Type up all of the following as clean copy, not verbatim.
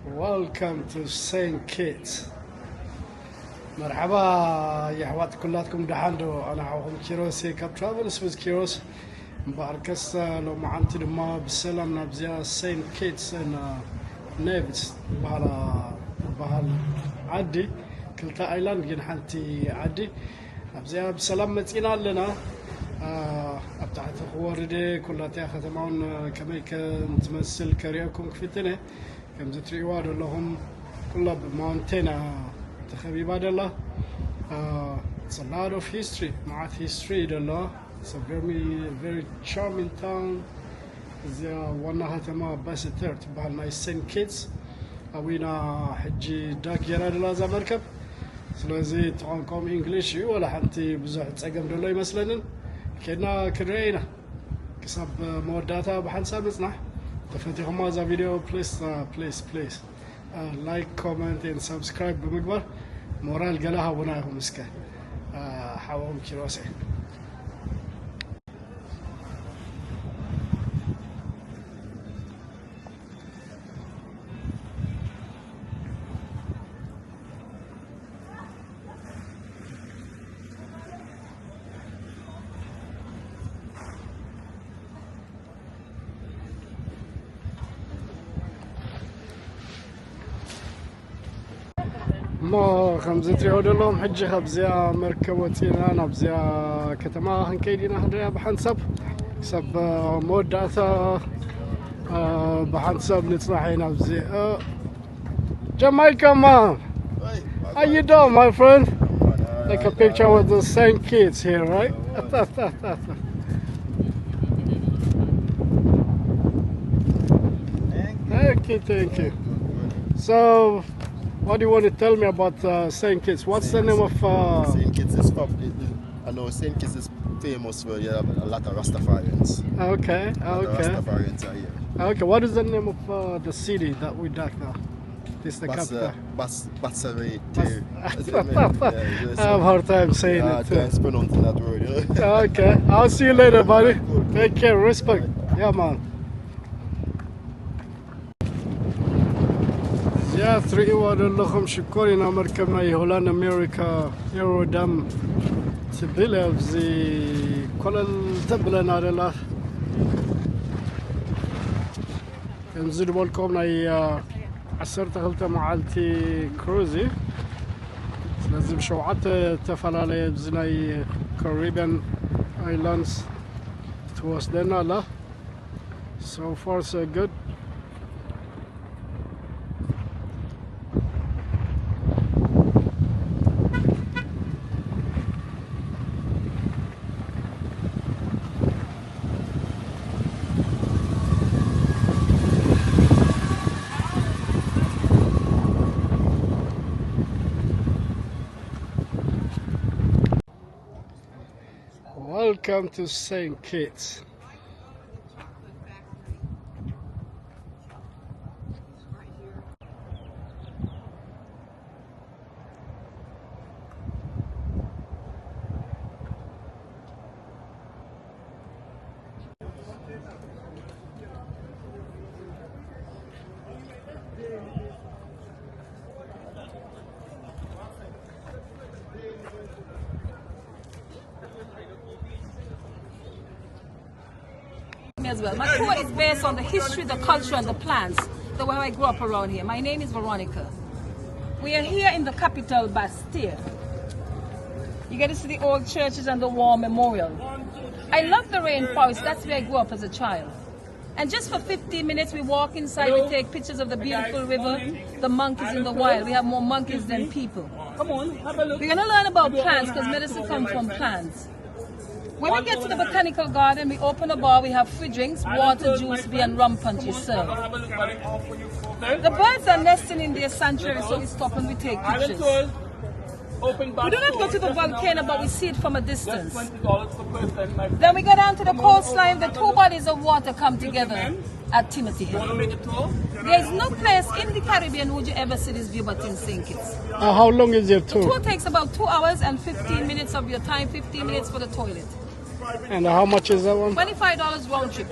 Welcome to St. Kitts. مرحبا يا حوات كلاتكم دحاندو انا حوهم كيروس كاب ترافلز ويز كيروس مباركس لو معنتي لما بالسلام نبزيا سين كيتس ان نيفز بحال عدي كلتا ايلاند جن حنتي عدي نبزيا بسلام متينا لنا ابتعت خوردي كلاتي ختمون كمي كنتمثل كرياكم كفتنه كم زتري واد لهم كلها بمونتينا تخبي بعد الله it's a lot of history معات history الله it's a very charming town زي وانا هتما Basseterre تبع nice St. Kitts أوينا حجي داك يراد الله زمركب سلازي تعنكم إنجليش ولا حنتي بزح تسقم دولة مثلاً كنا كرينا كسب موداتا بحنساب نصنع تفتحوا ما ذا فيديو please like comment and subscribe بمقبر مورال قالها وناهم مسكه حاوهم كيروسي ما خمزتري هودلهم حجي خبزيا مركبوتينا نبزيا كتما هنكيدينا هدريا بحنسب سب موداتا بحنسب نطلعي نبزي Jamaica man, how you doing my friend? Take a picture with the St. Kitts here, right? Thank you. So what do you want to tell me about St. Kitts? What's the name of... St. Kitts is I know St. Kitts is famous for a lot of Rastafarians. Okay. Rastafarians are here. Okay, what is the name of the city that we dock now? This is the capital. Basseterre. I have a hard time saying it. Thanks for pronouncing that word. Okay, I'll see you later, buddy. Take care, respect. Yeah, man. يا 3 واد لكم شكرنا مركبنا يهولان أمريكا يورودام تبيله بزي كل التبلنا على نزيد بالكم ناي عسرت غلطة معلتي كروزي لازم شوعت تفعل بزناي Caribbean Islands توصلنا له so far so good. Welcome to St. Kitts. As well. My tour is based on the history, the culture, and the plants. The way I grew up around here. My name is Veronica. We are here in the capital, Basseterre. You get to see the old churches and the war memorial. I love the rainforest. That's where I grew up as a child. And just for 15 minutes, we walk inside. We take pictures of the beautiful river, the monkeys in the wild. We have more monkeys than people. Come on, have a look. We're going to learn about plants because medicine comes from plants. When we get to the botanical garden, we open a bar, we have free drinks, water, juice, beer, and rum punch is served. The birds are nesting in their sanctuary, so we stop and we take pictures. We do not go to the volcano, but we see it from a distance. Then we go down to the coastline, the two bodies of water come together at Timothy Hill. There is no place in the Caribbean would you ever see this view but in St. Kitts. How long is your tour? The tour takes about 2 hours and 15 minutes of your time, 15 minutes for the toilet. And how much is that one? $25 round trip.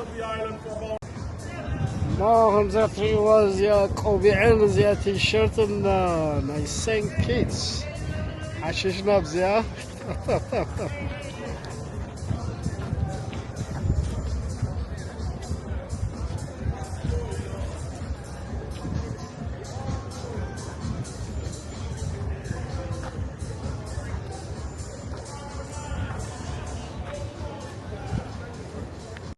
ما هم زاتري وزيا قوبيعين زيا تيشيرت نايسين كيتس حششنا بزيا.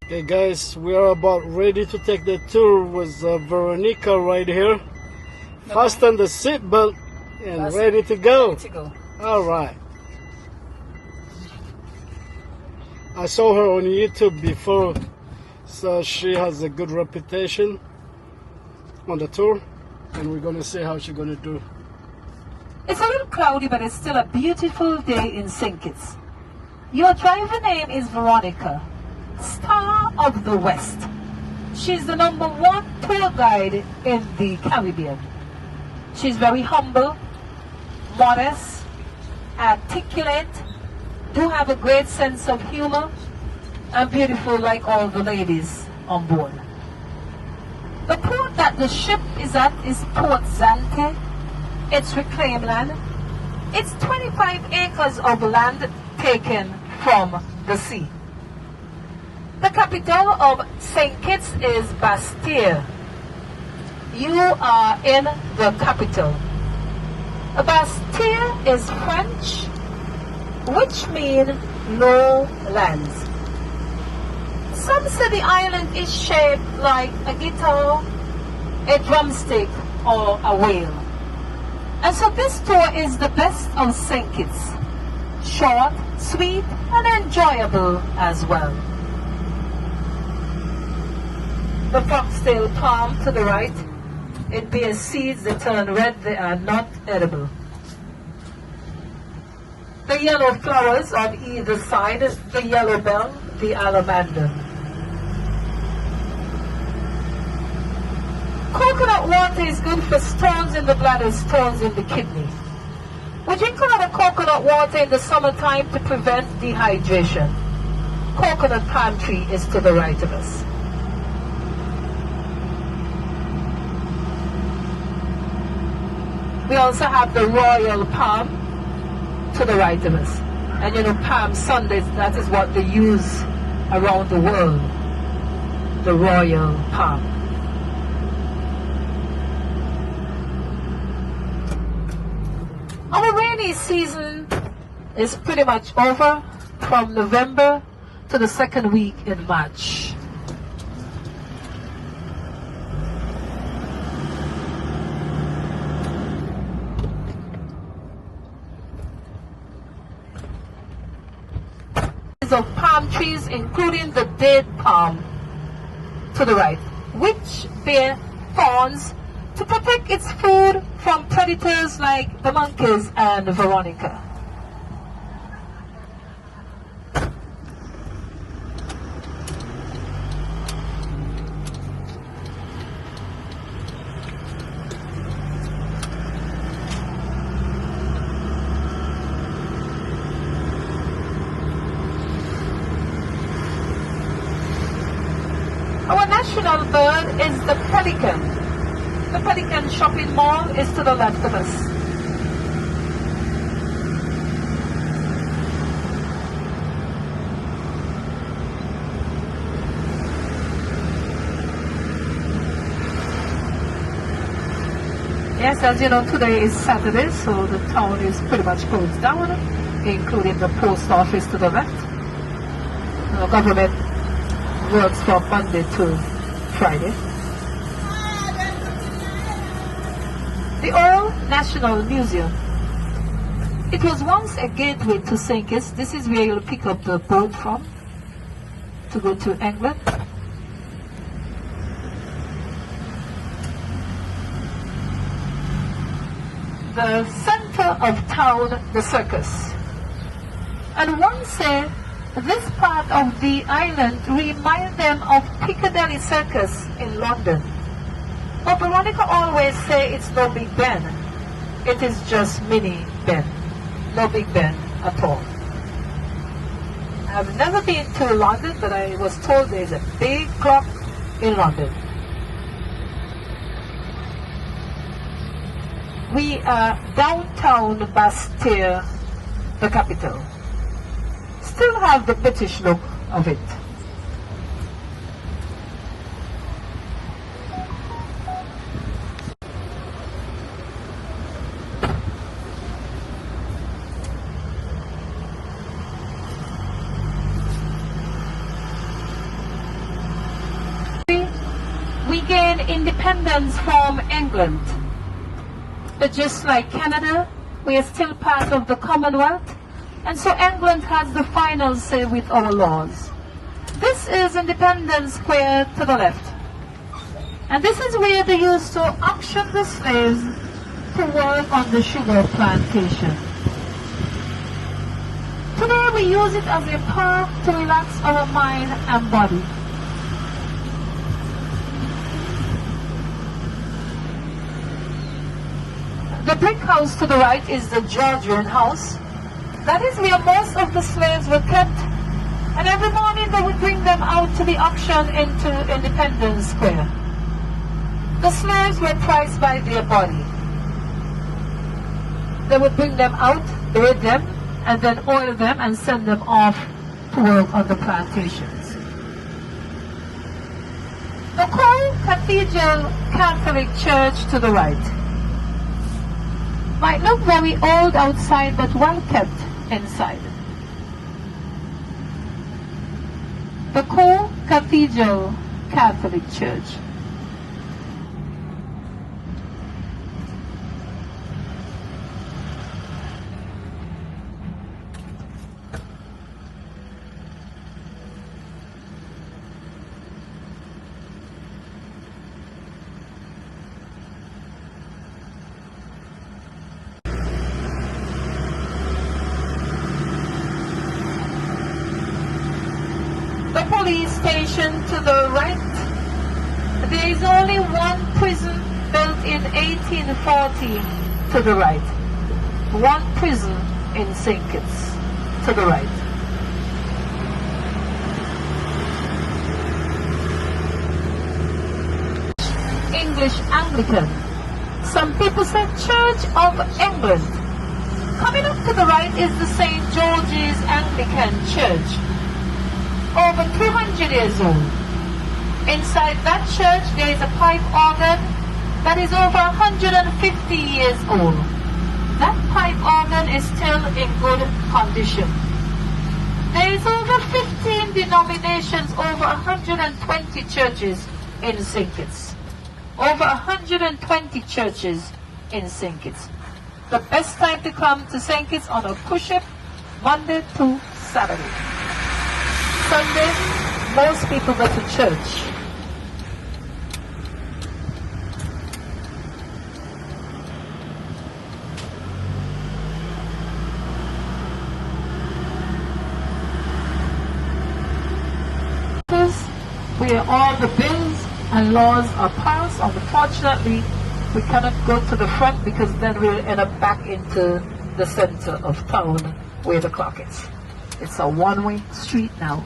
Okay guys, we are about ready to take the tour with Veronica right here. Fasten the seatbelt and ready to go. Ready to go. All right. I saw her on YouTube before, so she has a good reputation on the tour, and we're gonna see how she's gonna do. It's a little cloudy, but it's still a beautiful day in St. Kitts. Your driver name is Veronica, Star of the West. She's the #1 tour guide in the Caribbean. She's very humble, modest, articulate, do have a great sense of humor, and beautiful like all the ladies on board. The port that the ship is at is Port Zante. It's reclaimed land. It's 25 acres of land taken from the sea. The capital of St. Kitts is Basseterre. You are in the capital. Basseterre is French, which means low lands. Some say the island is shaped like a guitar, a drumstick, or a whale. And so this tour is the best of St. Kitts. Short, sweet, and enjoyable as well. The foxtail palm to the right, it bears seeds that turn red, they are not edible. The yellow flowers on either side, the yellow bell, the alamander. Coconut water is good for stones in the bladder, stones in the kidney. We drink a lot of coconut water in the summertime to prevent dehydration. Coconut palm tree is to the right of us. We also have the royal palm to the right of us. And you know, Palm Sundays, that is what they use around the world. The royal palm. Our rainy season is pretty much over from November to the second week in March. Of palm trees, including the date palm to the right, which bear thorns to protect its food from predators like the monkeys and Veronica. Our national bird is the pelican. The Pelican shopping mall is to the left of us. Yes, as you know, today is Saturday, so the town is pretty much closed down, including the post office to the left. The government works from Monday to Friday. The Old National Museum. It was once a gateway to St. Kitts. This is where you'll pick up the boat from to go to England. The center of town, the circus. And one said this part of the island reminds them of Piccadilly Circus in London. But Veronica always say it's no Big Ben. It is just mini Ben. No Big Ben at all. I've never been to London, but I was told there's a big clock in London. We are downtown Basseterre, the capital. Still have the British look of it. We gained independence from England. But just like Canada, we are still part of the Commonwealth, and so England has the final say with our laws. This is Independence Square to the left. And this is where they used to auction the slaves to work on the sugar plantation. Today we use it as a park to relax our mind and body. The brick house to the right is the Georgian house. That is where most of the slaves were kept, and every morning they would bring them out to the auction into Independence Square. The slaves were priced by their body. They would bring them out, braid them, and then oil them and send them off to work on the plantations. The Cathedral Catholic Church to the right might look very old outside, but well kept inside. The Cathedral Catholic Church. Police station to the right. There is only one prison built in 1840 to the right. One prison in St. Kitts to the right. English Anglican. Some people say Church of England. Coming up to the right is the St. George's Anglican Church. Over 300 years old. Inside that church there is a pipe organ that is over 150 years old. That pipe organ is still in good condition. There is over 15 denominations, over 120 churches in St. Kitts. Over 120 churches in St. Kitts. The best time to come to St. Kitts on a push-up, Monday to Saturday. Sunday, most people go to church. Where all the bills and laws are passed. Unfortunately, we cannot go to the front because then we'll end up back into the center of town where the clock is. It's a one-way street now.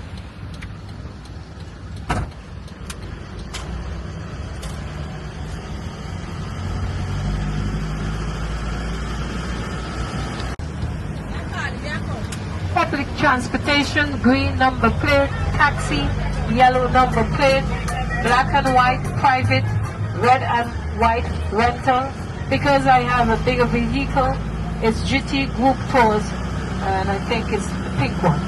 Public transportation, green number plate, taxi, yellow number plate, black and white, private, red and white rental. Because I have a bigger vehicle, it's GT group tours, and I think it's the pink one.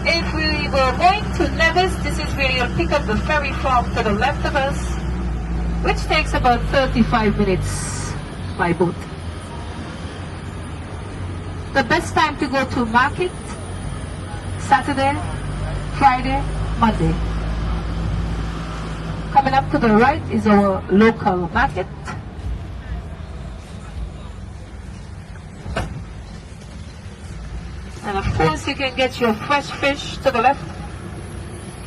If we were going to Nevis, this is where you'll pick up the ferry from to the left of us, which takes about 35 minutes by boat. The best time to go to market, Saturday, Friday, Monday. Coming up to the right is our local market. And of course you can get your fresh fish to the left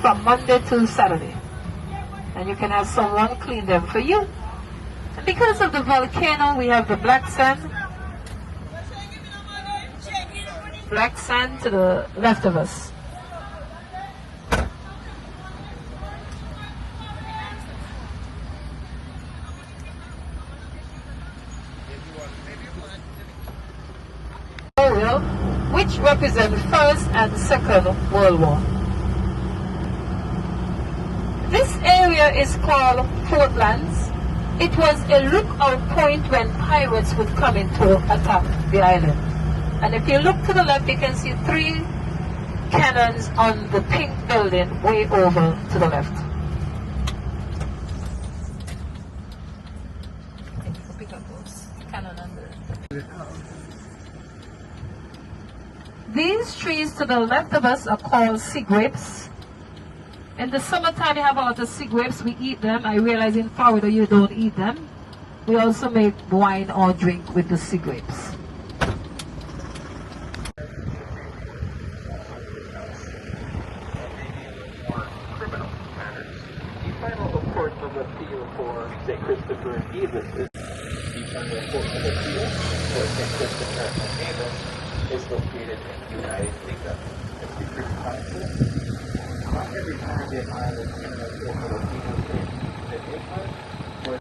from Monday to Saturday. And you can have someone clean them for you. And because of the volcano, we have the black sand. Black sand to the left of us. which represent First and Second World War. This area is called Portlands. It was a lookout point when pirates would come in to attack the island. And if you look to the left, you can see 3 cannons on the pink building way over to the left. These trees to the left of us are called sea grapes. In the summertime, you have a lot of sea grapes. We eat them. I realize in Florida you don't eat them. We also make wine or drink with the sea grapes. The final report of appeal for St. Christopher and Davis is the final report of appeal for St. Christopher and Davis is located in the United Kingdom. It's the British Council. Every Caribbean island in the Philippines in England.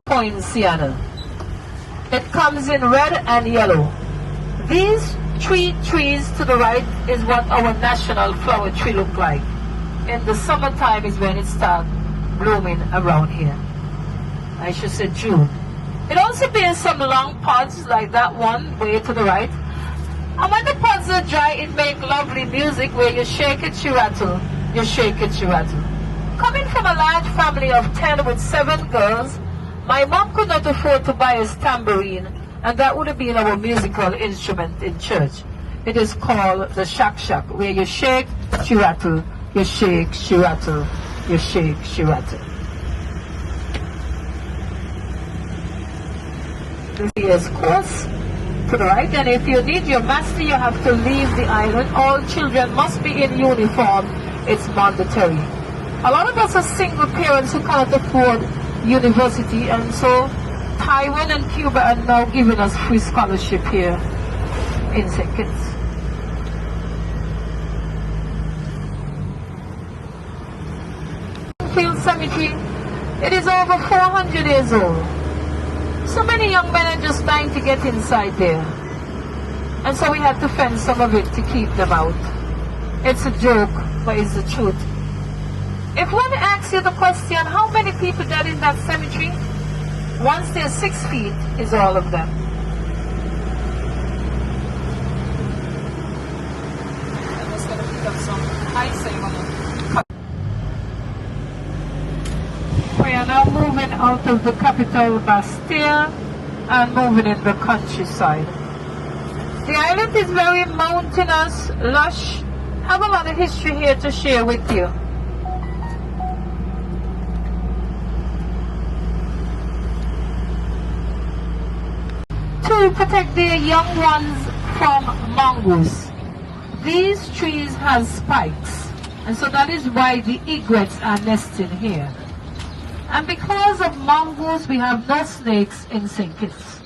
Poinciana. It comes in red and yellow. These 3 trees to the right is what our national flower tree look like. In the summertime is when it starts blooming around here. I should say June. It also bears some long pods like that one way to the right. And when the pods are dry, it makes lovely music where you shake it, you rattle, you shake it, you rattle. Coming from a large family of 10 with 7 girls, my mom could not afford to buy a tambourine, and that would have been our musical instrument in church. It is called the shak shak, where you shake, you rattle, you shake, you rattle, you shake, you rattle. This is course to the right, and if you need your master, you have to leave the island. All children must be in uniform. It's mandatory. A lot of us are single parents who cannot afford university, and so Taiwan and Cuba are now giving us free scholarship here in St. Kitts. Field Cemetery, it is over 400 years old. So many young men are just dying to get inside there, and so we had to fence some of it to keep them out. It's a joke, but it's the truth. If one asks you the question, how many people died in that cemetery? Once they're 6 feet, is all of them. I'm just going to pick up some ice. We are now moving out of the capital Basseterre and moving in the countryside. The island is very mountainous, lush. Have a lot of history here to share with you. To protect their young ones from mongoose, these trees have spikes, and so that is why the egrets are nesting here. And because of mongoose, we have no snakes in St. Kitts.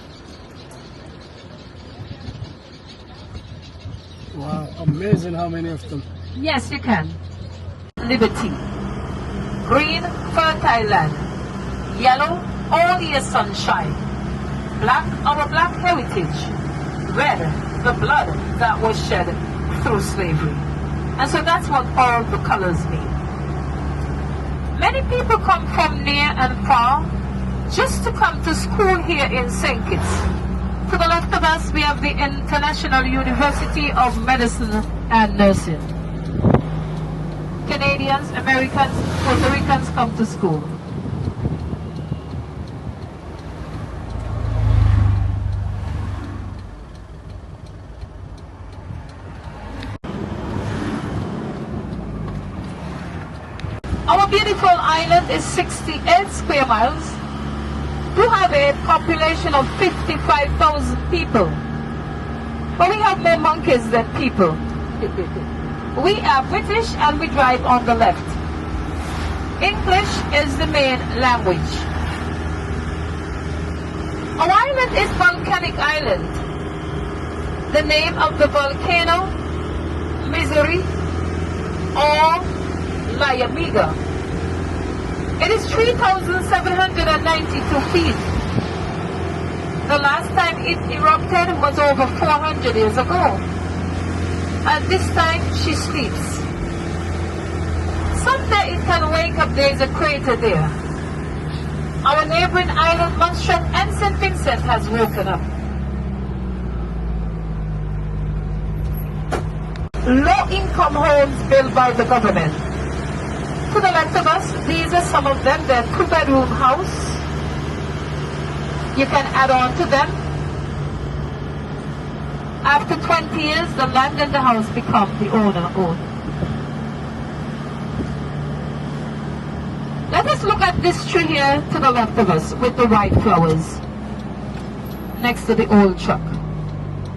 Wow, amazing how many of them. Yes, you can. Liberty. Green, fertile land. Yellow, all year sunshine. Black, our black heritage. Red, the blood that was shed through slavery. And so that's what all the colors mean. Many people come from near and far just to come to school here in St. Kitts. To the left of us, we have the International University of Medicine and Nursing. Canadians, Americans, Puerto Ricans come to school. Our beautiful island is 68 square miles. We have a population of 55,000 people. But we have more monkeys than people. We are British and we drive on the left. English is the main language. Our island is volcanic island. The name of the volcano, Misery or La Amiga. It is 3,792 feet. The last time it erupted was over 400 years ago. At this time, she sleeps. Someday it can wake up, there is a crater there. Our neighboring island, Montserrat and St. Vincent, has woken up. Low-income homes built by the government. To the left of us, these are some of them. They're two-bedroom house. You can add on to them. After 20 years, the land and the house become the owner own. Let us look at this tree here to the left of us with the white flowers next to the old truck.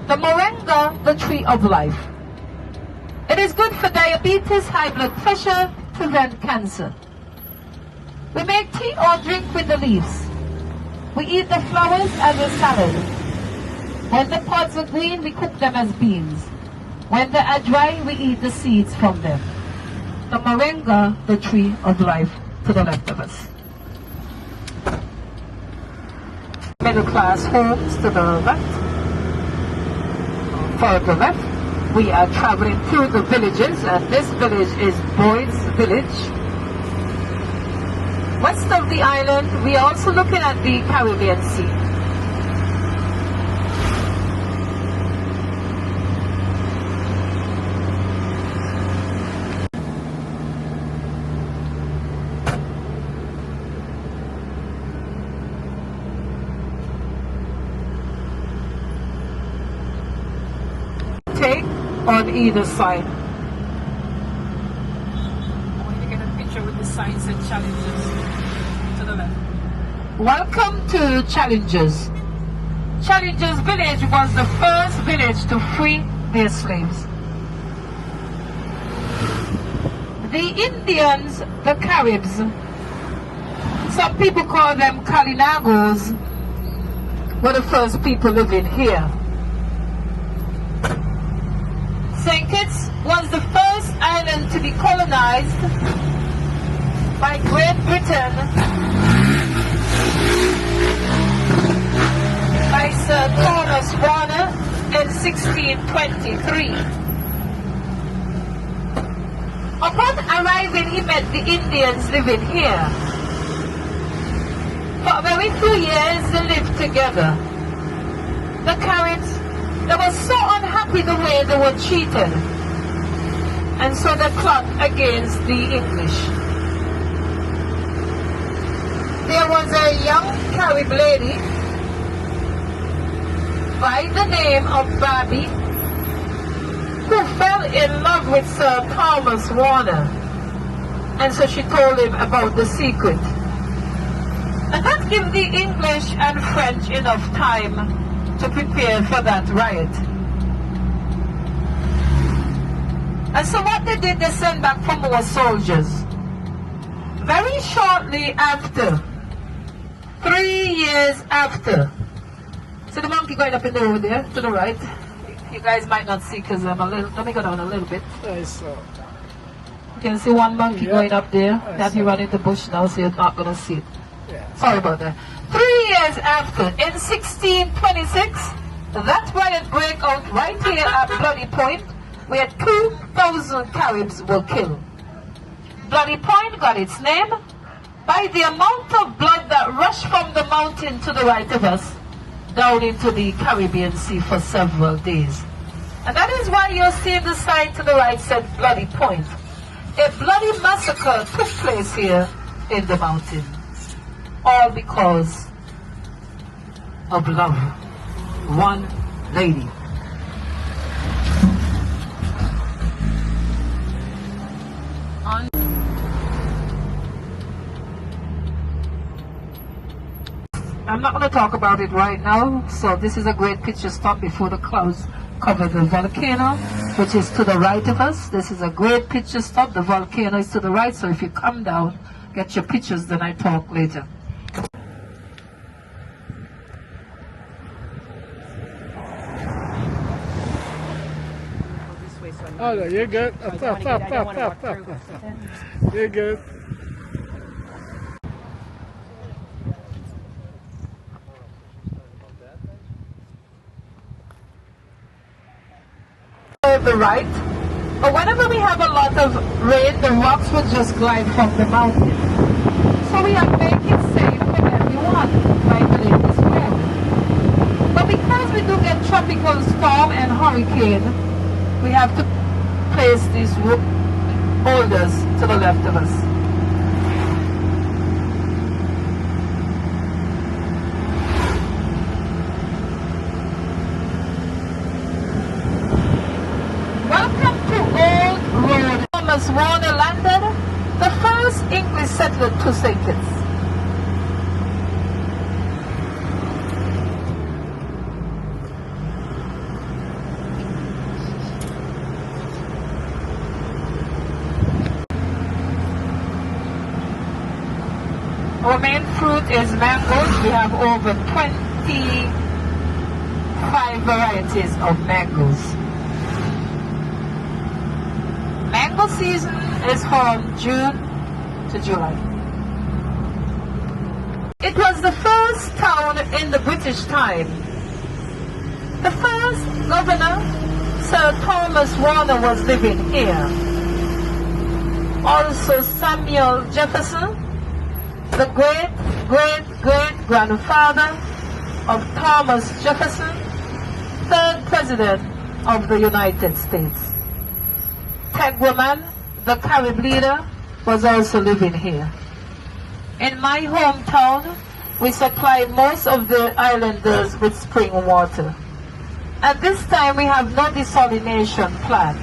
The moringa, the tree of life. It is good for diabetes, high blood pressure, prevent cancer. We make tea or drink with the leaves. We eat the flowers as a salad. When the pods are green, we cook them as beans. When they are dry, we eat the seeds from them. The moringa, the tree of life, to the left of us. Middle class homes to the left. Further left, we are traveling through the villages, and this village is Boyd's Village. West of the island, we are also looking at the Caribbean Sea. Take on either side. I want you to get a picture with the signs and challenges to the left. Welcome to Challenges. Challenges village was the first village to free their slaves. The Indians, the Caribs, some people call them Calinagos, were the first people living here. St. Kitts was the first island to be colonized by Great Britain by Sir Thomas Warner in 1623. Upon arriving, he met the Indians living here. For a very few years, they lived together. The Caribs, they were so unhappy the way they were treated, and so they plot against the English. There was a young Carib lady by the name of Barbie who fell in love with Sir Thomas Warner, and so she told him about the secret. And that gave the English and French enough time to prepare for that riot. And so what they did, they sent back for more soldiers. Very shortly after, 3 years after, see the monkey going up in the road there, to the right? You guys might not see because I'm a little, let me go down a little bit. You can see one monkey going up there, that he ran in the bush now, so you're not going to see it. Sorry about that. 3 years after, in 1626, that riot broke out right here at Bloody Point, where 2,000 Caribs were killed. Bloody Point got its name by the amount of blood that rushed from the mountain to the right of us down into the Caribbean Sea for several days. And that is why you're seeing the sign to the right said Bloody Point. A bloody massacre took place here in the mountain. All because of love. One lady. I'm not going to talk about it right now, so this is a great picture stop before the clouds cover the volcano, which is to the right of us. This is a great picture stop. The volcano is to the right, so if you come down, get your pictures, then I talk later. Oh, no, you're good. You're good. with the right. But whenever we have a lot of rain, the rocks will just glide from the mountain. So we are making it safe for everyone by building this road. But because we do get tropical storm and hurricane, we have to place these boulders to the left of us. Welcome to Old Road. Thomas Warner landed, the first English settler to St. Kitts. Our main fruit is mangoes. We have over 25 varieties of mangoes. Mango season is from June to July. It was the first town in the British time. The first governor, Sir Thomas Warner, was living here. Also Samuel Jefferson, the great-great-great-grandfather of Thomas Jefferson, third president of the United States. Teguaman, the Carib leader, was also living here. In my hometown, we supply most of the islanders with spring water. At this time, we have no desalination plant.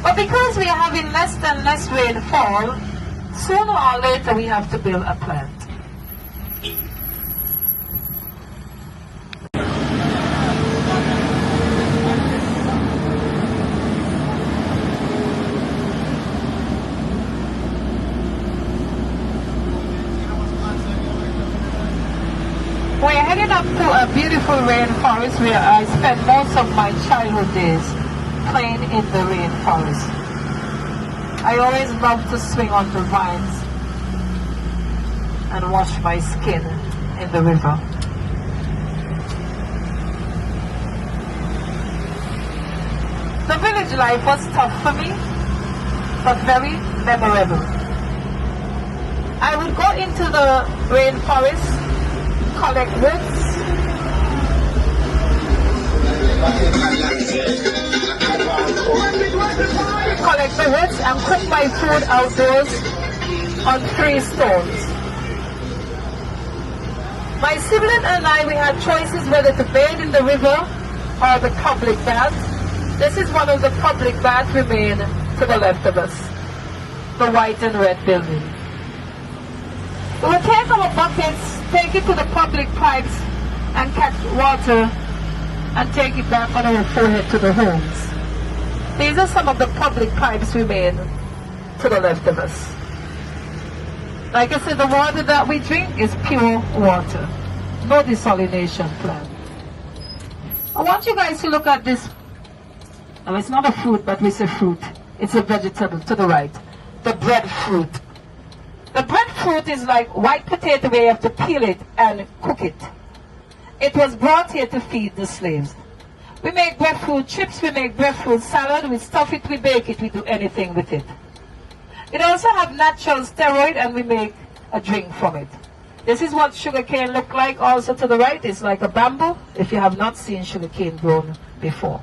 But because we are having less and less rainfall, sooner or later we have to build a plant. We're heading up to a beautiful rainforest where I spent most of my childhood days playing in the rainforest. I always loved to swing on the vines and wash my skin in the river. The village life was tough for me, but very memorable. I would go into the rainforest, collect roots, and cook my food outdoors on 3 stones. My sibling and I, we had choices whether to bathe in the river or the public bath. This is one of the public baths remain to the left of us, the white and red building. We will take our buckets, take it to the public pipes and catch water and take it back on our forehead to the homes. These are some of the public pipes remain to the left of us. Like I said, the water that we drink is pure water, no desalination plant. I want you guys to look at this. Oh, it's not a fruit, but it's a fruit. It's a vegetable to the right, the breadfruit. The breadfruit is like white potato where you have to peel it and cook it. It was brought here to feed the slaves. We make breadfruit chips, we make breadfruit salad, we stuff it, we bake it, we do anything with it. It also have natural steroid and we make a drink from it. This is what sugarcane look like also to the right. It's like a bamboo if you have not seen sugarcane grown before.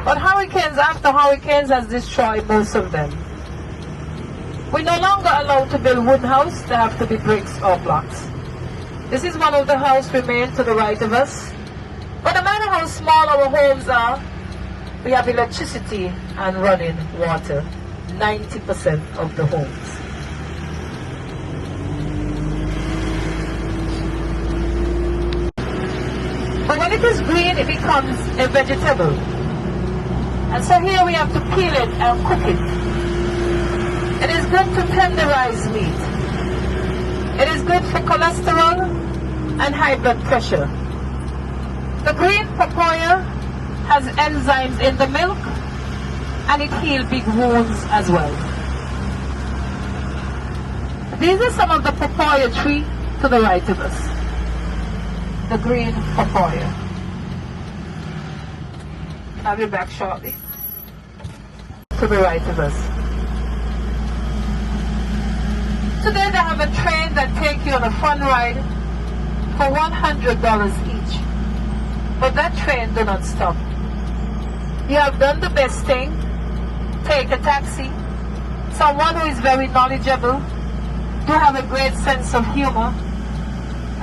But hurricanes after hurricanes has destroyed most of them. We're no longer allowed to build wooden houses. They have to be bricks or blocks. This is one of the houses remain to the right of us. But no matter how small our homes are, we have electricity and running water. 90% of the homes. But when it is green, it becomes a vegetable. And so here we have to peel it and cook it. It is good to tenderize meat. It is good for cholesterol and high blood pressure. The green papaya has enzymes in the milk and it heals big wounds as well. These are some of the papaya tree to the right of us. the green papaya. I'll be back shortly. To the right of us. Today they have a train that takes you on a fun ride for $100 each. But that train do not stop. You have done the best thing. Take a taxi. Someone who is very knowledgeable, do have a great sense of humor.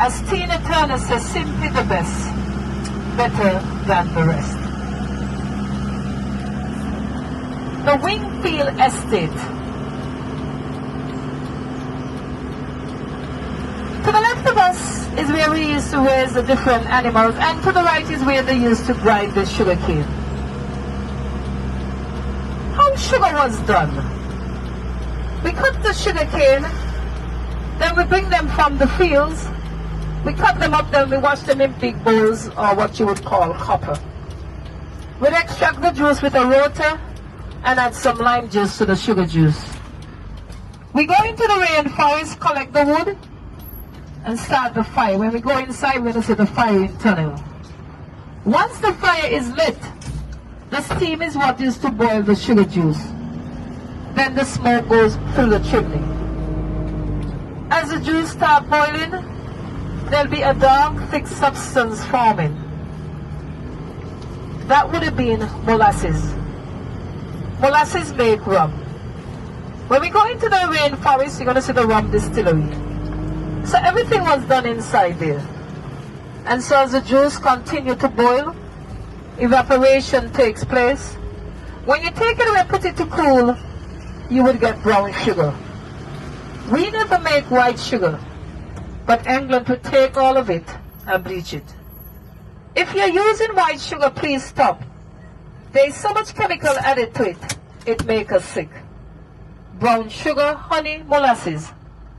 As Tina Turner says, simply the best, better than the rest. The Wingfield Estate. To the left of us is where we used to raise the different animals, and to the right is where they used to grind the sugar cane. How sugar was done? We cut the sugar cane, then we bring them from the fields, we cut them up, then we wash them in big bowls, or what you would call copper. We'd extract the juice with a rotor and add some lime juice to the sugar juice. We go into the rainforest, collect the wood, and start the fire. When we go inside, we're going to see the firing tunnel. Once the fire is lit, the steam is what used to boil the sugar juice. Then the smoke goes through the chimney. As the juice starts boiling, there'll be a dark, thick substance forming. That would have been molasses. Molasses make rum. When we go into the rainforest, you're going to see the rum distillery. So everything was done inside there. And so as the juice continues to boil, evaporation takes place. When you take it away and put it to cool, you would get brown sugar. We never make white sugar, but England would take all of it and bleach it. If you're using white sugar, please stop. There's so much chemical added to it, it makes us sick. Brown sugar, honey, molasses,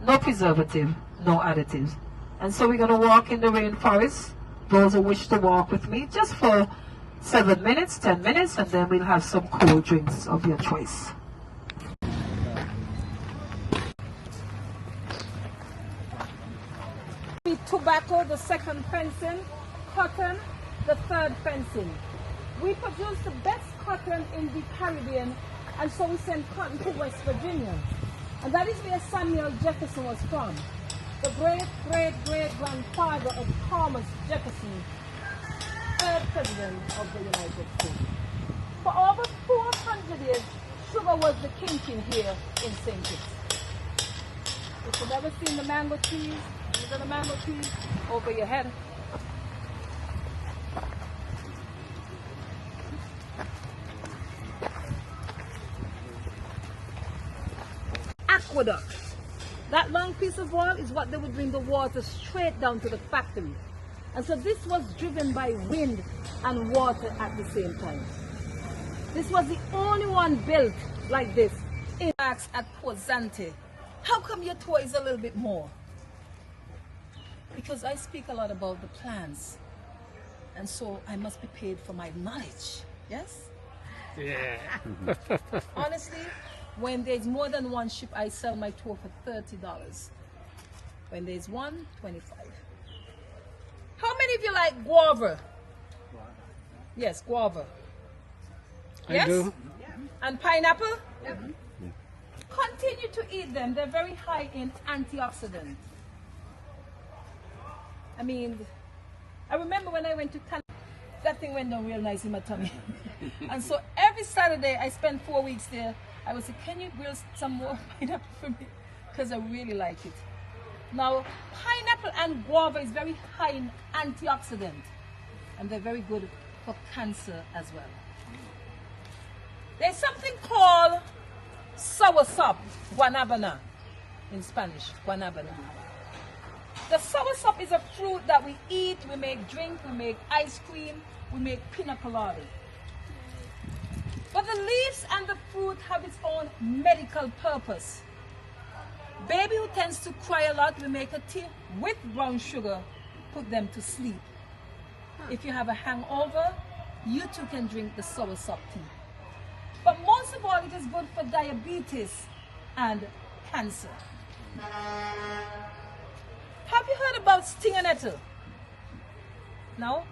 no preservative, no additives. And so we're going to walk in the rainforest, those who wish to walk with me, just for 7 minutes, 10 minutes, and then we'll have some cold drinks of your choice. Tobacco, the second fencing, cotton, the third fencing. We produce the best cotton in the Caribbean, and so we send cotton to West Virginia. And that is where Samuel Jefferson was from, the great-great-great-grandfather of Thomas Jefferson, third president of the United States. For over 400 years, sugar was the kingpin here in St. Kitts. If you've never seen the mango trees, these are the mango trees over your head. Aqueducts. That long piece of wall is what they would bring the water straight down to the factory. And so this was driven by wind and water at the same time. This was the only one built like this in at Port Zante. How come your tour is a little bit more? Because I speak a lot about the plants, and so I must be paid for my knowledge. Yes? Yeah. Honestly, when there's more than one ship, I sell my tour for $30. When there's one, $25. How many of you like guava? Yes, guava. I do. And pineapple? Continue to eat them. They're very high in antioxidants. I mean, I remember when I went to Canada, that thing went down real nice in my tummy. And so every Saturday, I spent 4 weeks there. I would say, can you grill some more pineapple for me? Because I really like it. Now, pineapple and guava is very high in antioxidant. And they're very good for cancer as well. There's something called soursop, guanabana in Spanish, guanabana. The soursop is a fruit that we eat, we make drink, we make ice cream, we make pina colada. But the leaves and the fruit have its own medical purpose. Baby who tends to cry a lot, we make a tea with brown sugar, put them to sleep. If you have a hangover, you too can drink the soursop tea. But most of all, it is good for diabetes and cancer. Have you heard about stinger nettle? No?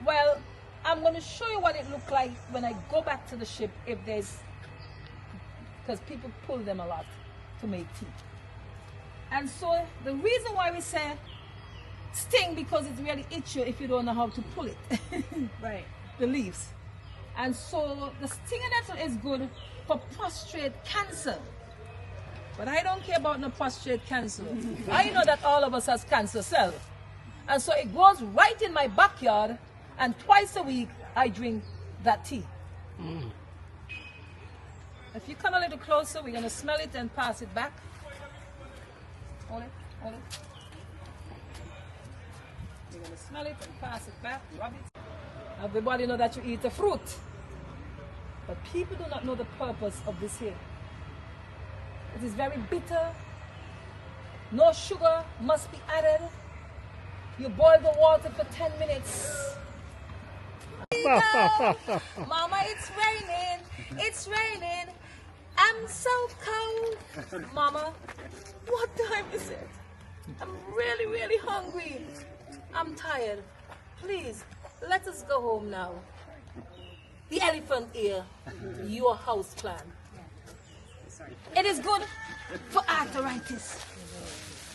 Well, I'm going to show you what it looked like when I go back to the ship if there's, because people pull them a lot to make tea. And so the reason why we say sting, because it's really itchy if you don't know how to pull it. Right. The leaves. And so the stinging nettle is good for prostate cancer. But I don't care about no prostate cancer. I know that all of us has cancer cells. And so it grows right in my backyard, and twice a week I drink that tea. If you come a little closer, we're going to smell it and pass it back. Hold it, hold it. We're going to smell it and pass it back, rub it. Everybody know that you eat a fruit. But people do not know the purpose of this here. It is very bitter. No sugar must be added. You boil the water for 10 minutes. Mama, it's raining. It's raining. I'm so cold. Mama, what time is it? I'm really, really hungry. I'm tired. Please, let us go home now. The elephant ear, your house plant. It is good for arthritis.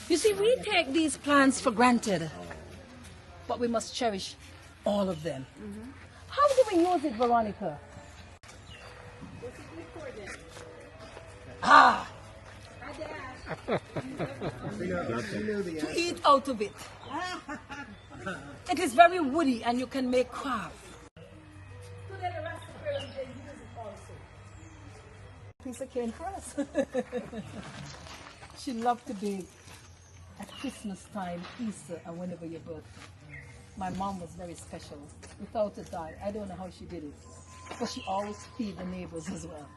You see, we take these plants for granted, but we must cherish all of them. How do we use it, Veronica? Ah! To eat out of it. It is very woody and you can make craft. Today the Basseterre, they use it also. Piece of cane for us. She loved to bake at Christmas time, Easter, and whenever your birthday. My mom was very special. Without a doubt, I don't know how she did it. But she always feed the neighbors as well.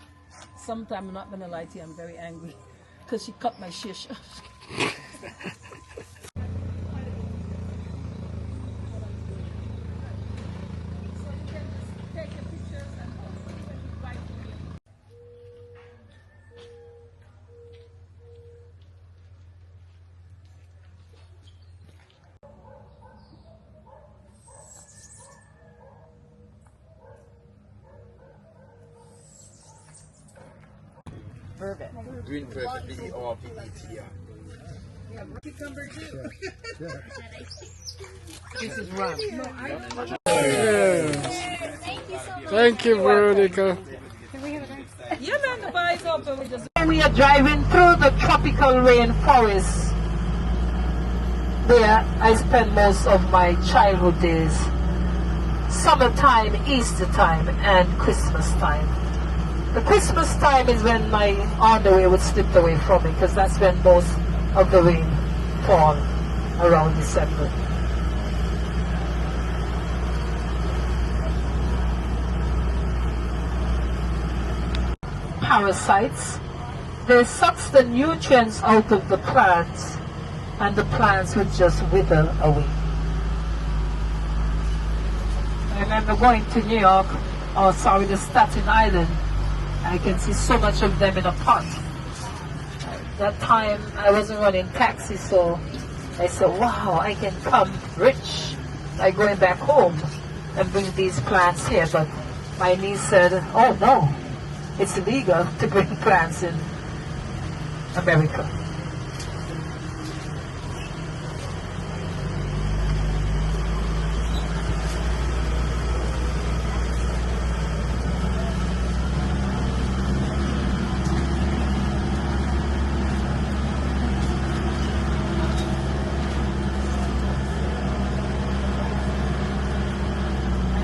Sometimes, I'm not going to lie to you, I'm very angry. Because she cut my shish. Green pepper, B-E-R-B-E-T-R. Cucumber too. This is rum. Thank you, Veronica. Yeah, man, the bar is open. We are driving through the tropical rainforest. There, I spend most of my childhood days. Summertime, Easter time, and Christmas time. The Christmas time is when my underwear would slip away from me, because that's when most of the rain fall around December. Parasites. They suck the nutrients out of the plants, and the plants would just wither away. I remember going to New York, the Staten Island. I can see so much of them in a pot. That time I wasn't running taxi, so I said, wow, I can come rich by going back home and bring these plants here. But my niece said, oh no, it's illegal to bring plants in America.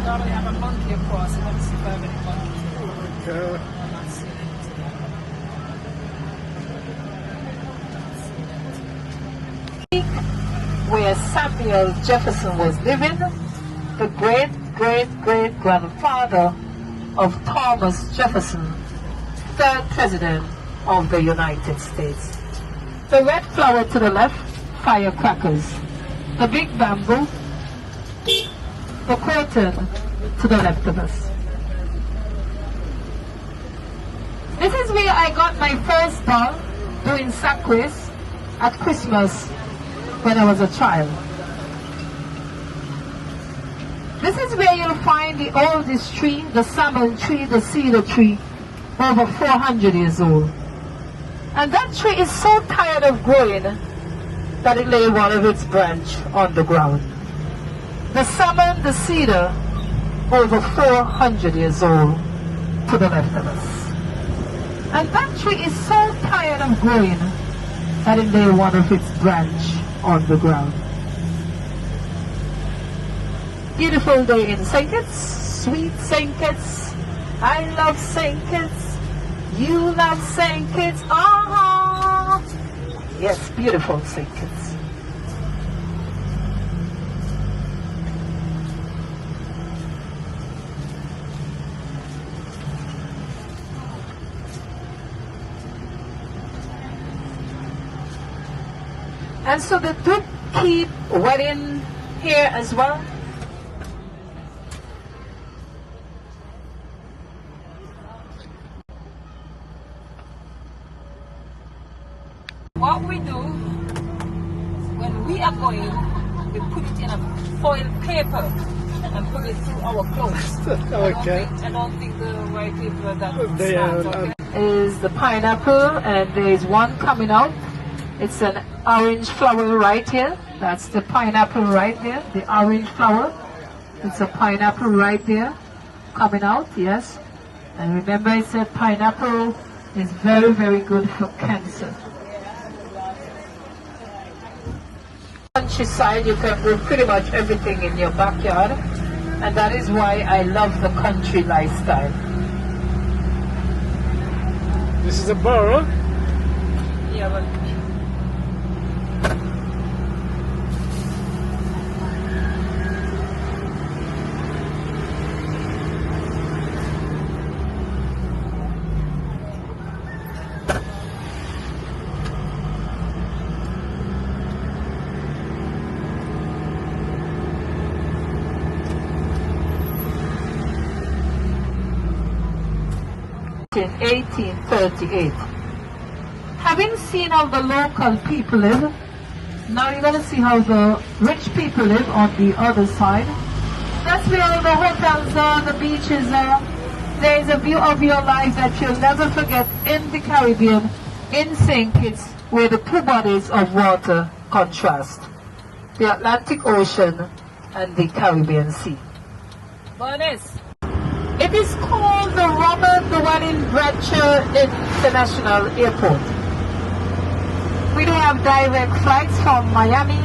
Normally have a monkey across. Let me see if I have any monkeys. Okay. I'm not seeing any today. Where Samuel Jefferson was living, the great-great-great-grandfather of Thomas Jefferson, third president of the United States. The red flower to the left, firecrackers. The big bamboo, the curtain to the left of us. This is where I got my first ball doing sack race at Christmas when I was a child. This is where you'll find the oldest tree, the salmon tree, the cedar tree, over 400 years old. And that tree is so tired of growing that it lay one of its branch on the ground. The salmon, the cedar, over 400 years old to the left of us. And that tree is so tired of growing that it lay one of its branch on the ground. Beautiful day in St. Kitts, sweet St. Kitts. I love St. Kitts. You love St. Kitts. Yes, beautiful St. Kitts. And so they do keep wedding here as well. What we do when we are going, we put it in a foil paper and put it through our clothes. Okay. I don't think the white people are that They are, smart, okay? Is the pineapple, and there is one coming out. It's an orange flower right here. That's the pineapple right there, the orange flower. It's a pineapple right there coming out, yes. And remember I said pineapple is very, very good for cancer. Countryside, you can do pretty much everything in your backyard, and that is why I love the country lifestyle. This is a burrow. Yeah, but in 1838. Having seen how the local people live, now you're going to see how the rich people live on the other side. That's where all the hotels are, the beaches are. There is a view of your life that you'll never forget in the Caribbean, in St. Kitts, where the two bodies of water contrast. The Atlantic Ocean and the Caribbean Sea. Bernice, It is called the Robert Llewellyn Bratcher International Airport. We do have direct flights from Miami,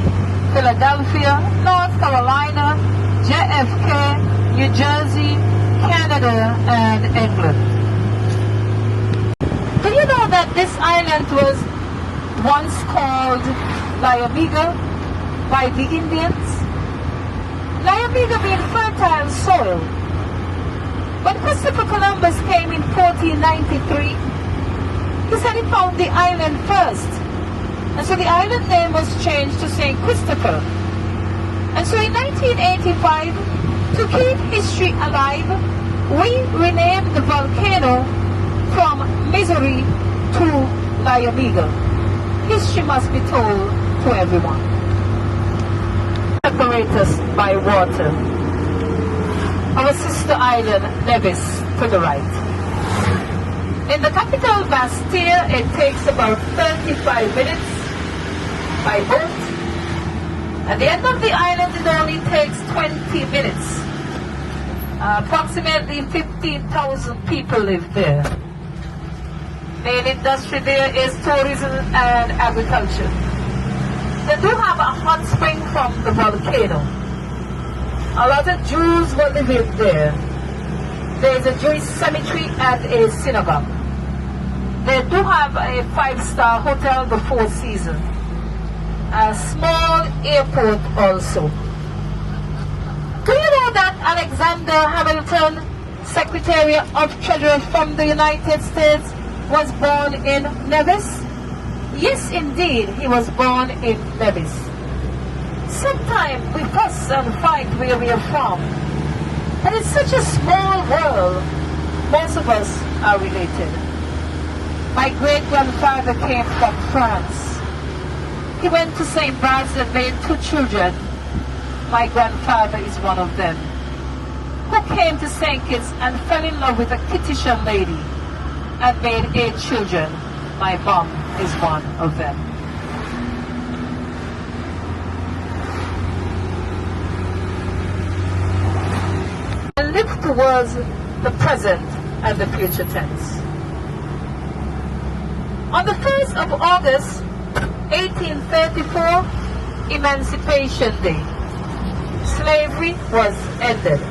Philadelphia, North Carolina, JFK, New Jersey, Canada, and England. Do you know that this island was once called Layamiga by the Indians? Layamiga means fertile soil. When Christopher Columbus came in 1493, he said he found the island first. And so the island name was changed to St. Christopher. And so in 1985, to keep history alive, we renamed the volcano from Misery to Layamiga. History must be told to everyone. Separate us by water. Our sister island, Nevis, to the right. In the capital, Basseterre, it takes about 35 minutes by boat. At the end of the island, it only takes 20 minutes. Approximately 15,000 people live there. Main industry there is tourism and agriculture. They do have a hot spring from the volcano. A lot of Jews were living there. There is a Jewish cemetery and a synagogue. They do have a 5-star hotel, the Four Seasons. A small airport also. Do you know that Alexander Hamilton, Secretary of Treasury from the United States, was born in Nevis? Yes, indeed, he was born in Nevis. Sometimes we fuss and fight where we are from. And it's such a small world. Most of us are related. My great-grandfather came from France. He went to St. Bart's and made 2 children. My grandfather is one of them. who came to St. Kitts and fell in love with a Kittitian lady and made 8 children. My mom is one of them. And look towards the present and the future tense. On the 1st of August, 1834, Emancipation Day, slavery was ended.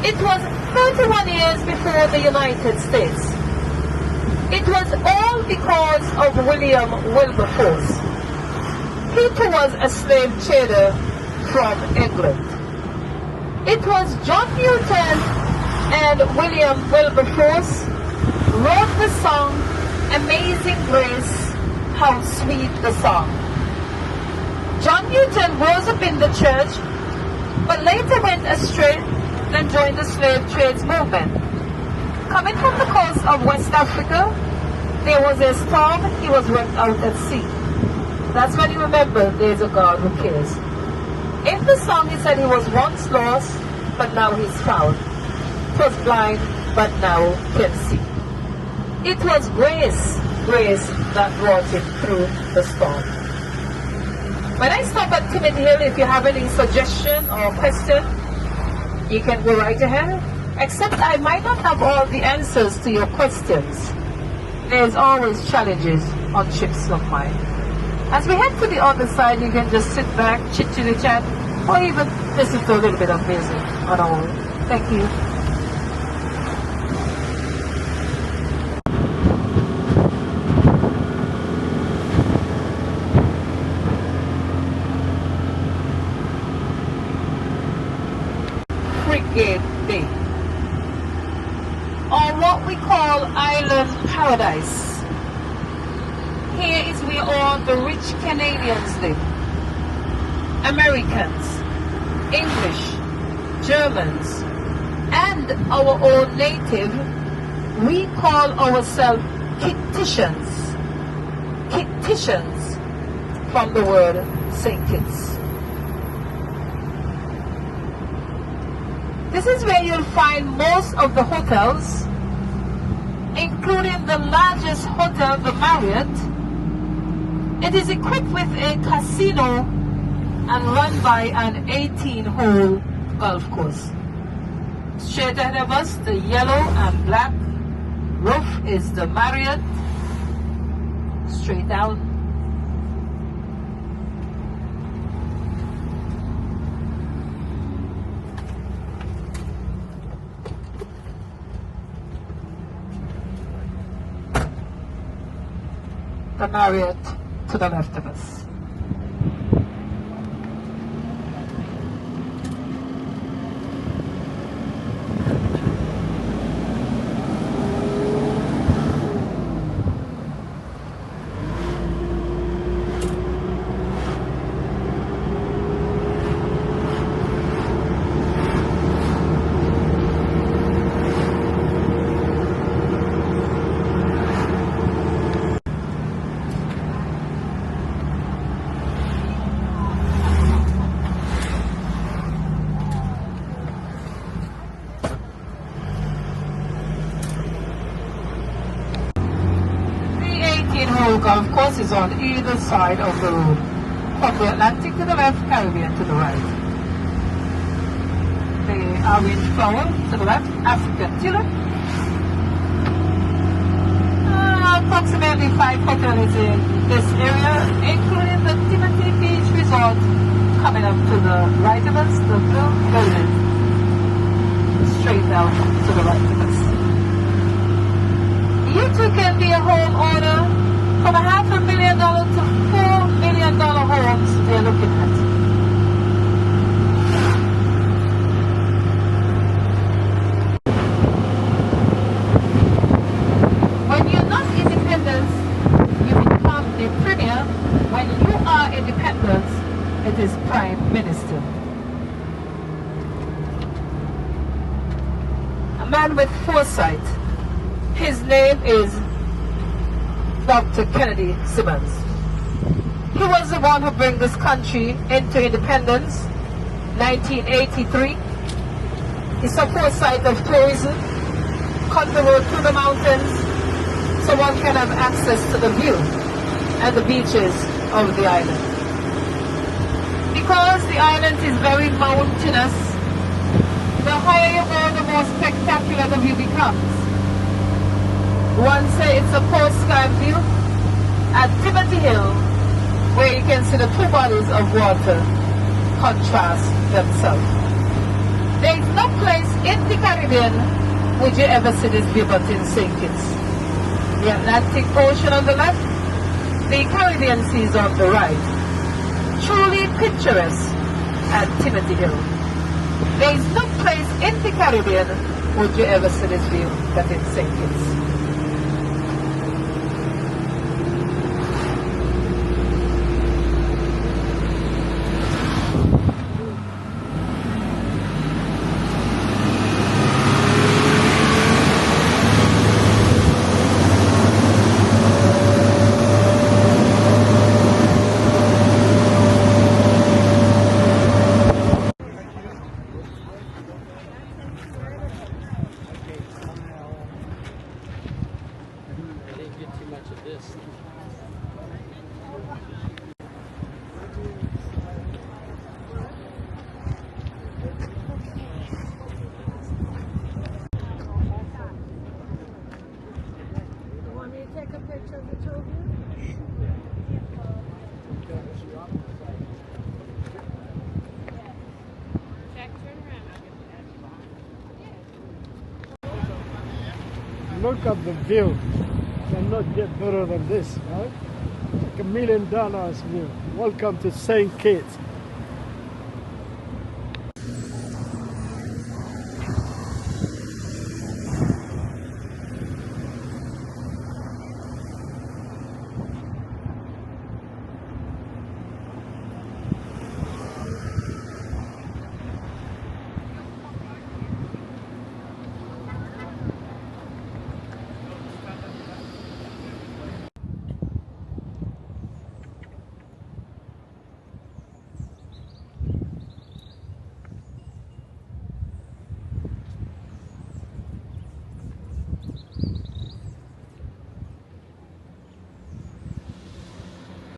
It was 31 years before the United States. It was all because of William Wilberforce. He too was a slave trader from England. It was John Newton and William Wilberforce wrote the song Amazing Grace, how sweet the song. John Newton rose up in the church, but later went astray and joined the slave trades movement. Coming from the coast of West Africa, there was a storm, he was wrecked out at sea. That's when he remembered there's a God who cares. In the song he said he was once lost, but now he's found. He was blind, but now can see. It was grace that brought him through the storm. When I stop at Timid Hill, if you have any suggestion or question, you can go right ahead. Except I might not have all the answers to your questions. There's always challenges on trips of mine. As we head to the other side, you can just sit back, chit-chat, or even listen to a little bit of music on our own. Thank you. Frigate Bay, or what we call Island Paradise. Here is where all the rich Canadians live. Americans, English, Germans, and our own native. We call ourselves Kittitians. Kittitians from the word St. Kitts. This is where you'll find most of the hotels, including the largest hotel, the Marriott. It is equipped with a casino and run by an 18-hole golf course. Straight ahead of us, the yellow and black roof is the Marriott. Straight down. The Marriott to the left of us. Golf course is on either side of the road, from the Atlantic to the left, Caribbean to the right. The orange flower to the left, African tulip. Approximately 5 hotels in this area, including the Timothy Beach Resort, coming up to the right of us, the blue building, straight out to the right of us. You too can be a homeowner. From $500,000 to $4 million homes they're looking at. When you're not independent, you become the premier. When you are independent, it is prime minister. A man with foresight. His name is Dr. Kennedy Simmons. He was the one who brought this country into independence, 1983. It's a core site of tourism. Cut the road through the mountains so one can have access to the view and the beaches of the island. Because the island is very mountainous, the higher you go, the more spectacular the view becomes. One say it's a postcard view at Timothy Hill, where you can see the two bodies of water contrast themselves. There is no place in the Caribbean would you ever see this view but in St. Kitts. The Atlantic Ocean on the left, the Caribbean Seas on the right. Truly picturesque at Timothy Hill. There is no place in the Caribbean would you ever see this view but in St. Kitts. Look at the view. Cannot get better than this, right? Like $1 million view. Welcome to St. Kitts.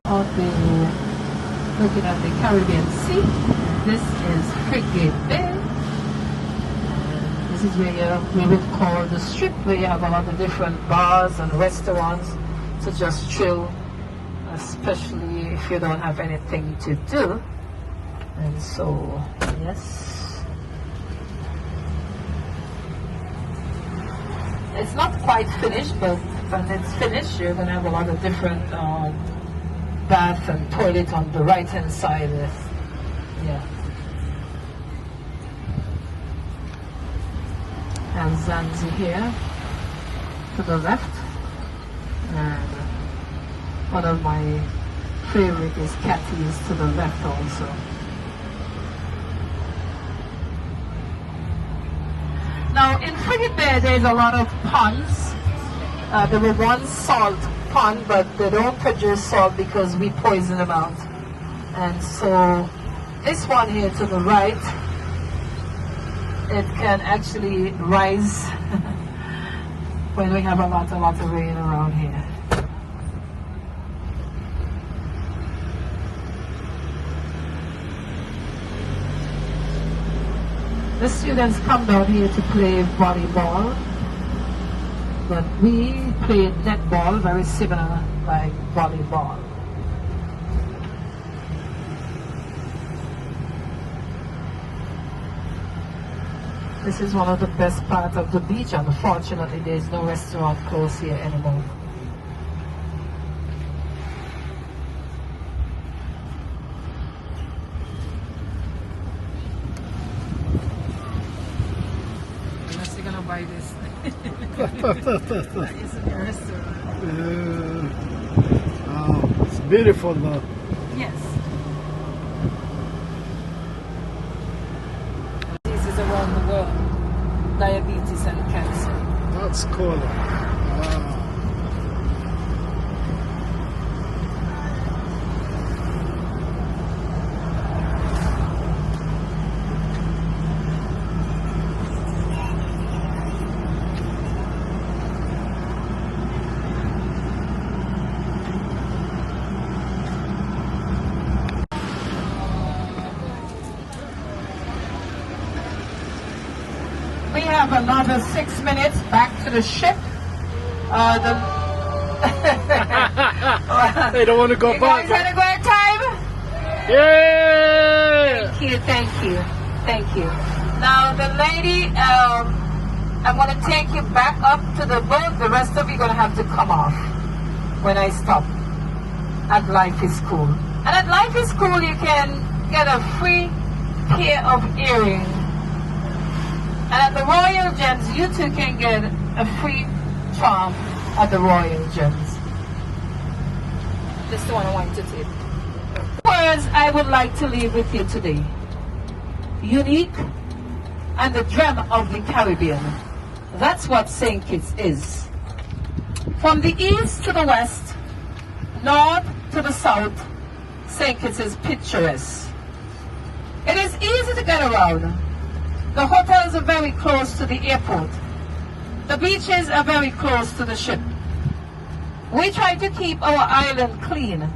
Out there looking at the Caribbean Sea. This is Frigate Bay. And this is where we would call the strip, where you have a lot of different bars and restaurants to just chill, especially if you don't have anything to do. And so, yes. It's not quite finished, but when it's finished, you're going to have a lot of different bath and toilet on the right hand side. Yeah. And Zanzi here to the left. And one of my favorite is Catty's to the left also. Now in Frigate Bay there's a lot of ponds. There were one salt pond, but they don't produce salt because we poison them out. And so this one here to the right, it can actually rise when we have a lot of rain around here. The students come down here to play volleyball. But we played netball, very similar like volleyball. This is one of the best parts of the beach. Unfortunately, there is no restaurant close here anymore. Unless you're gonna buy this. It's a restaurant. Oh, it's beautiful though. Yes. Diseases around the world, diabetes and cancer. That's cool. Wow. have another 6 minutes back to the ship. They don't want to go You back. guys had a great time? Yeah! Thank you. Now the lady, I'm going to take you back up to the boat. The rest of you are going to have to come off when I stop at Life is Cool. And at Life is Cool, you can get a free pair of earrings. And at the Royal Gems, you too can get a free charm at the Royal Gems. This is the one I want you to take. Words I would like to leave with you today. Unique and the gem of the Caribbean. That's what St. Kitts is. From the east to the west, north to the south, St. Kitts is picturesque. It is easy to get around. The hotels are very close to the airport. The beaches are very close to the ship. We try to keep our island clean.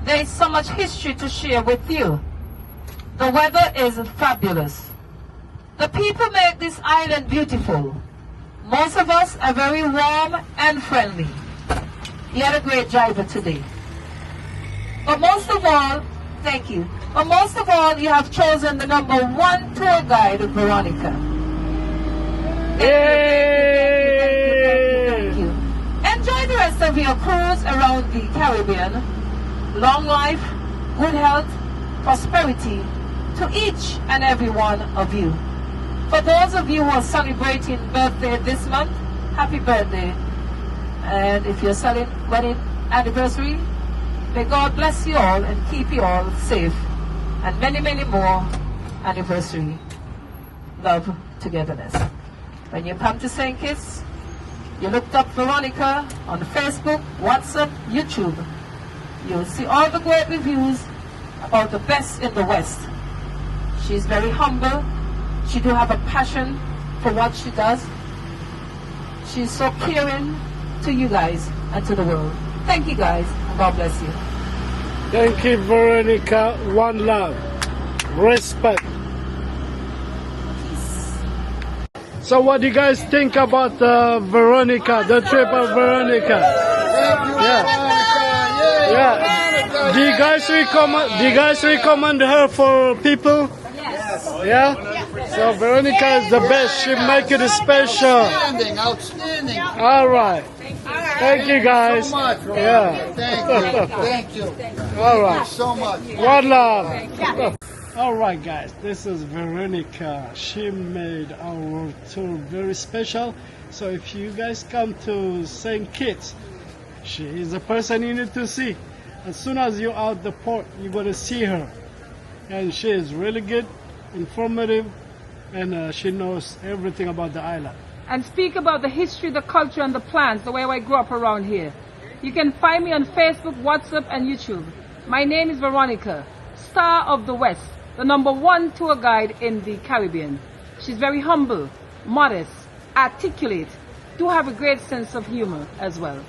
There is so much history to share with you. The weather is fabulous. The people make this island beautiful. Most of us are very warm and friendly. You had a great driver today. But most of all, thank you. But most of all, you have chosen the #1 tour guide, Veronica. Thank you. Enjoy the rest of your cruise around the Caribbean. Long life, good health, prosperity to each and every one of you. For those of you who are celebrating birthday this month, happy birthday. And if you're celebrating wedding anniversary, may God bless you all and keep you all safe. And many, many more anniversary. Love, togetherness. When you come to St. Kitts, you looked up Veronica on Facebook, WhatsApp, YouTube. You'll see all the great reviews about the best in the West. She's very humble. She do have a passion for what she does. She's so caring to you guys and to the world. Thank you guys, and God bless you. Thank you, Veronica. One love. Respect. So what do you guys think about Veronica, the trip of Veronica? Yeah. Do you guys recommend her for people? Yes. Yeah? So Veronica is the best. She make it special. Outstanding. All right. Thank you guys. So much. Yeah. Thank you. All right. So much. One love. All right, guys. This is Veronica. She made our tour very special. So if you guys come to St. Kitts, she is a person you need to see. As soon as you're out the port, you're gonna see her, and she is really good, informative, and she knows everything about the island. And speak about the history, the culture, and the plants, the way I grew up around here. You can find me on Facebook, WhatsApp, and YouTube. My name is Veronica, Star of the West, the #1 tour guide in the Caribbean. She's very humble, modest, articulate, do have a great sense of humor as well.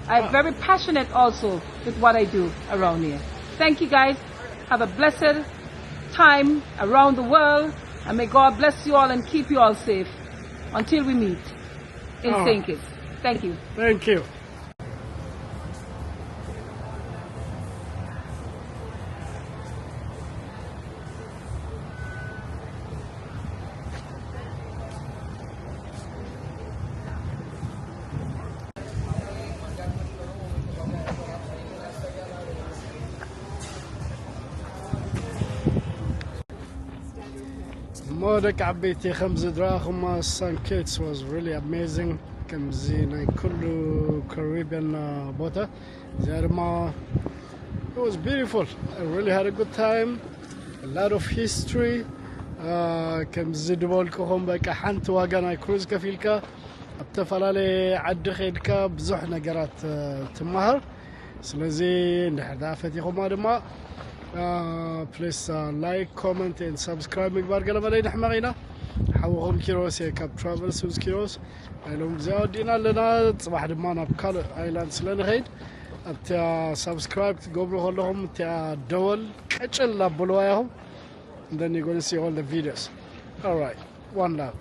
I'm very passionate also with what I do around here. Thank you guys. Have a blessed time around the world, and may God bless you all and keep you all safe until we meet in St. Kitts. Thank you. Thank you. مودك عبيتي 5 دراهم. St. Kitts was really amazing. كم زينة كله Caribbean بوتا زي ما it was beautiful. I really had a good time. A lot of history. كم زيد بولكم بقى حنت واجنا كروز كفيلكا بتفلالي عد خيلكا بزح نجارات تمهر سلزي نحدا فتيكم ما please like, comment and subscribe. مقبار قلما لي نحمغينا حوهم كيروس كاب ترافل سوز كيروس لهم زاودينا لنا صباح دمانا بكال ايلاند سلنغيد ابتا subscribe تقبلوا لهم تا دول كتشل لابلوايهم and then you're going to see all the videos. All right, one love.